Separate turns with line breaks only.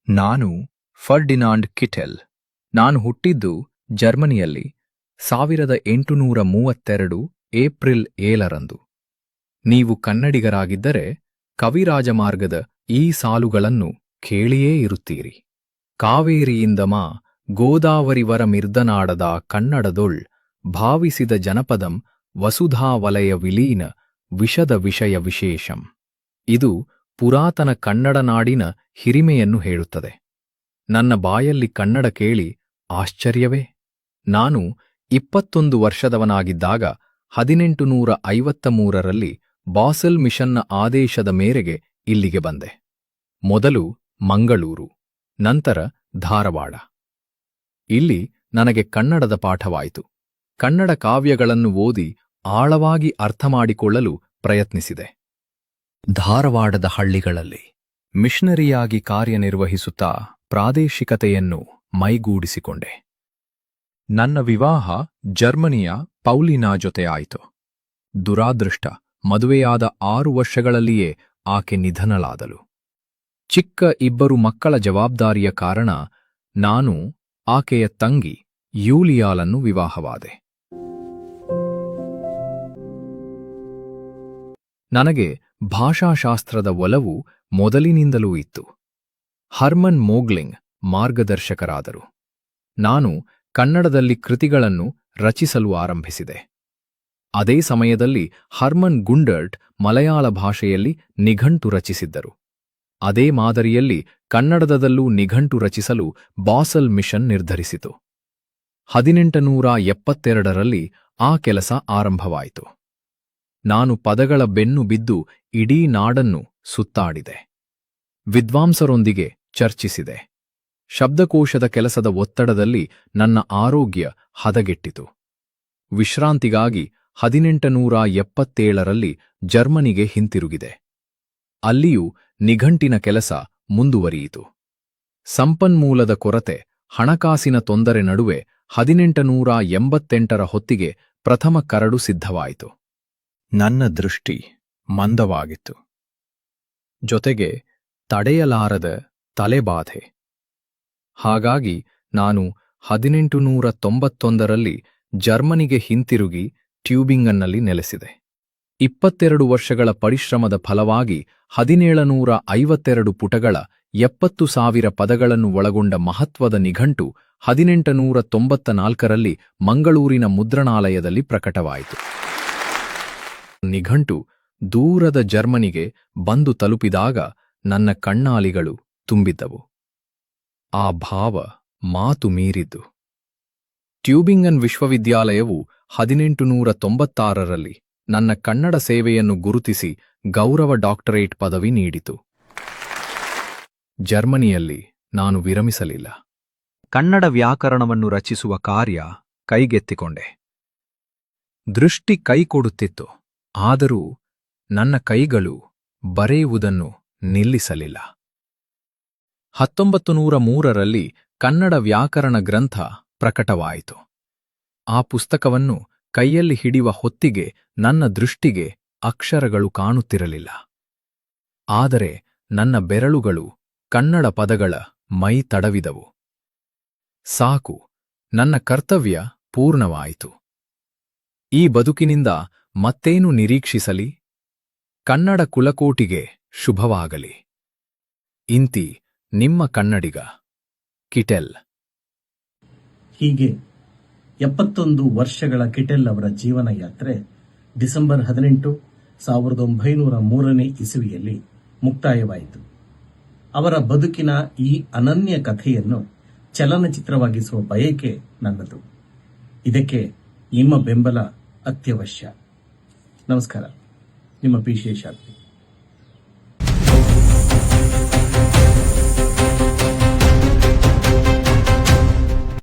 ನಾನು Ferdinand Kittel. ನಾನು ಹುಟ್ಟಿದ್ದು ಜರ್ಮನಿಯಲ್ಲಿ 1832 ಏಪ್ರಿಲ್ 7ರಂದು. ನೀವು ಕನ್ನಡಿಗರಾಗಿದ್ದರೆ ಕವಿರಾಜಮಾರ್ಗದ ಈ ಸಾಲುಗಳನ್ನು ಕೇಳಿಯೇ ಇರುತ್ತೀರಿ. ಕಾವೇರಿಯಿಂದಮ ಗೋದಾವರಿವರ ಮಿರ್ದನಾಡದ ಕನ್ನಡದೊಳ್ ಭಾವಿಸಿದ ಜನಪದಂ ವಸುಧಾವಲಯ ವಿಲೀನ ವಿಷದ ವಿಷಯ ವಿಶೇಷಂ. ಇದು ಪುರಾತನ ಕನ್ನಡ ನಾಡಿನ ಹಿರಿಮೆಯನ್ನು ಹೇಳುತ್ತದೆ. ನನ್ನ ಬಾಯಲ್ಲಿ ಕನ್ನಡ ಕೇಳಿ ಆಶ್ಚರ್ಯವೇ? ನಾನು 21 ವರ್ಷದವನಾಗಿದ್ದಾಗ 1853ರಲ್ಲಿ ಬಾಸೆಲ್ ಮಿಷನ್ನ ಆದೇಶದ ಮೇರೆಗೆ ಇಲ್ಲಿಗೆ ಬಂದೆ. ಮೊದಲು ಮಂಗಳೂರು, ನಂತರ ಧಾರವಾಡ. ಇಲ್ಲಿ ನನಗೆ ಕನ್ನಡದ ಪಾಠವಾಯಿತು. ಕನ್ನಡ ಕಾವ್ಯಗಳನ್ನು ಓದಿ ಆಳವಾಗಿ ಅರ್ಥಮಾಡಿಕೊಳ್ಳಲು ಪ್ರಯತ್ನಿಸಿದೆ. ಧಾರವಾಡದ ಹಳ್ಳಿಗಳಲ್ಲಿ ಮಿಷನರಿಯಾಗಿ ಕಾರ್ಯನಿರ್ವಹಿಸುತ್ತಾ ಪ್ರಾದೇಶಿಕತೆಯನ್ನು ಮೈಗೂಡಿಸಿಕೊಂಡೆ. ನನ್ನ ವಿವಾಹ ಜರ್ಮನಿಯ ಪೌಲಿನಾ ಜೊತೆ ಆಯಿತು. ದುರಾದೃಷ್ಟ, ಮದುವೆಯಾದ 6 ವರ್ಷಗಳಲ್ಲಿಯೇ ಆಕೆ ನಿಧನಳಾದಳು. ಚಿಕ್ಕ 2 ಮಕ್ಕಳ ಜವಾಬ್ದಾರಿಯ ಕಾರಣ ನಾನು ಆಕೆಯ ತಂಗಿ ಯೂಲಿಯಾಳನ್ನು ವಿವಾಹವಾದೆ. ನನಗೆ ಭಾಷಾಶಾಸ್ತ್ರದ ಒಲವು ಮೊದಲಿನಿಂದಲೂ ಇತ್ತು. ಹರ್ಮನ್ ಮೋಗ್ಲಿಂಗ್ ಮಾರ್ಗದರ್ಶಕರಾದರು. ನಾನು ಕನ್ನಡದಲ್ಲಿ ಕೃತಿಗಳನ್ನು ರಚಿಸಲು ಆರಂಭಿಸಿದೆ. ಅದೇ ಸಮಯದಲ್ಲಿ ಹರ್ಮನ್ ಗುಂಡರ್ಟ್ ಮಲಯಾಳ ಭಾಷೆಯಲ್ಲಿ ನಿಘಂಟು ರಚಿಸಿದ್ದರು. ಅದೇ ಮಾದರಿಯಲ್ಲಿ ಕನ್ನಡದಲ್ಲೂ ನಿಘಂಟು ರಚಿಸಲು ಬಾಸೆಲ್ ಮಿಷನ್ ನಿರ್ಧರಿಸಿತು. 1872ರಲ್ಲಿ ಆ ಕೆಲಸ ಆರಂಭವಾಯಿತು. ನಾನು ಪದಗಳ ಬೆನ್ನು ಬಿದ್ದು ಇಡೀ ನಾಡನ್ನು ಸುತ್ತಾಡಿದೆ. ವಿದ್ವಾಂಸರೊಂದಿಗೆ ಚರ್ಚಿಸಿದೆ. ಶಬ್ದಕೋಶದ ಕೆಲಸದ ಒತ್ತಡದಲ್ಲಿ ನನ್ನ ಆರೋಗ್ಯ ಹದಗೆಟ್ಟಿತು. ವಿಶ್ರಾಂತಿಗಾಗಿ 1877ರಲ್ಲಿ ಜರ್ಮನಿಗೆ ಹಿಂತಿರುಗಿದೆ. ಅಲ್ಲಿಯೂ ನಿಘಂಟಿನ ಕೆಲಸ ಮುಂದುವರಿಯಿತು. ಸಂಪನ್ಮೂಲದ ಕೊರತೆ, ಹಣಕಾಸಿನ ತೊಂದರೆ ನಡುವೆ 1888ರ ಹೊತ್ತಿಗೆ ಪ್ರಥಮ ಕರಡು ಸಿದ್ಧವಾಯಿತು. ನನ್ನ ದೃಷ್ಟಿ ಮಂದವಾಗಿತ್ತು. ಜೊತೆಗೆ ತಡೆಯಲಾರದ ತಲೆಬಾಧೆ. ಹಾಗಾಗಿ ನಾನು 1891ರಲ್ಲಿ ಜರ್ಮನಿಗೆ ಹಿಂತಿರುಗಿ ಟ್ಯೂಬಿಂಗನ್ನಲ್ಲಿ ನೆಲೆಸಿದೆ. 22 ವರ್ಷಗಳ ಪರಿಶ್ರಮದ ಫಲವಾಗಿ 1752 ಪುಟಗಳ 70,000 ಪದಗಳನ್ನು ಒಳಗೊಂಡ ಮಹತ್ವದ ನಿಘಂಟು 1894ರಲ್ಲಿ ಮಂಗಳೂರಿನ ಮುದ್ರಣಾಲಯದಲ್ಲಿ ಪ್ರಕಟವಾಯಿತು. ನಿಘಂಟು ದೂರದ ಜರ್ಮನಿಗೆ ಬಂದು ತಲುಪಿದಾಗ ನನ್ನ ಕಣ್ಣಾಲಿಗಳು ತುಂಬಿದ್ದವು. ಆ ಭಾವ ಮಾತು ಮೀರಿದ್ದು. ಟ್ಯೂಬಿಂಗನ್ ವಿಶ್ವವಿದ್ಯಾಲಯವು 1896ರಲ್ಲಿ ನನ್ನ ಕನ್ನಡ ಸೇವೆಯನ್ನು ಗುರುತಿಸಿ ಗೌರವ ಡಾಕ್ಟರೇಟ್ ಪದವಿ ನೀಡಿತು. ಜರ್ಮನಿಯಲ್ಲಿ ನಾನು ವಿರಮಿಸಲಿಲ್ಲ. ಕನ್ನಡ ವ್ಯಾಕರಣವನ್ನು ರಚಿಸುವ ಕಾರ್ಯ ಕೈಗೆತ್ತಿಕೊಂಡೆ. ದೃಷ್ಟಿ ಕೈಕೊಡುತ್ತಿತ್ತು. ಆದರೂ ನನ್ನ ಕೈಗಳು ಬರೆಯುವುದನ್ನು ನಿಲ್ಲಿಸಲಿಲ್ಲ. 1903ರಲ್ಲಿ ಕನ್ನಡ ವ್ಯಾಕರಣ ಗ್ರಂಥ ಪ್ರಕಟವಾಯಿತು. ಆ ಪುಸ್ತಕವನ್ನು ಕೈಯಲ್ಲಿ ಹಿಡಿಯುವ ಹೊತ್ತಿಗೆ ನನ್ನ ದೃಷ್ಟಿಗೆ ಅಕ್ಷರಗಳು ಕಾಣುತ್ತಿರಲಿಲ್ಲ. ಆದರೆ ನನ್ನ ಬೆರಳುಗಳು ಕನ್ನಡ ಪದಗಳ ಮೈ ತಡವಿದವು. ಸಾಕು, ನನ್ನ ಕರ್ತವ್ಯ ಪೂರ್ಣವಾಯಿತು. ಈ ಬದುಕಿನಿಂದ ಮತ್ತೇನು ನಿರೀಕ್ಷಿಸಲಿ? ಕನ್ನಡ ಕುಲಕೋಟಿಗೆ ಶುಭವಾಗಲಿ. ಇಂತಿ ನಿಮ್ಮ ಕನ್ನಡಿಗ ಕಿಟೆಲ್.
ಹೀಗೆ 71 ವರ್ಷಗಳ ಕಿಟೆಲ್ ಅವರ ಜೀವನ ಯಾತ್ರೆ ಡಿಸೆಂಬರ್ 18, 1903ನೇ ಇಸವಿಯಲ್ಲಿ ಮುಕ್ತಾಯವಾಯಿತು. ಅವರ ಬದುಕಿನ ಈ ಅನನ್ಯ ಕಥೆಯನ್ನು ಚಲನಚಿತ್ರವಾಗಿಸುವ ಬಯಕೆ ನನ್ನದು. ಇದಕ್ಕೆ ನಿಮ್ಮ ಬೆಂಬಲ ಅತ್ಯವಶ್ಯ. ನಮಸ್ಕಾರ, ನಿಮ್ಮ ಪಿ. ಶೇಷಾದ್ರಿ.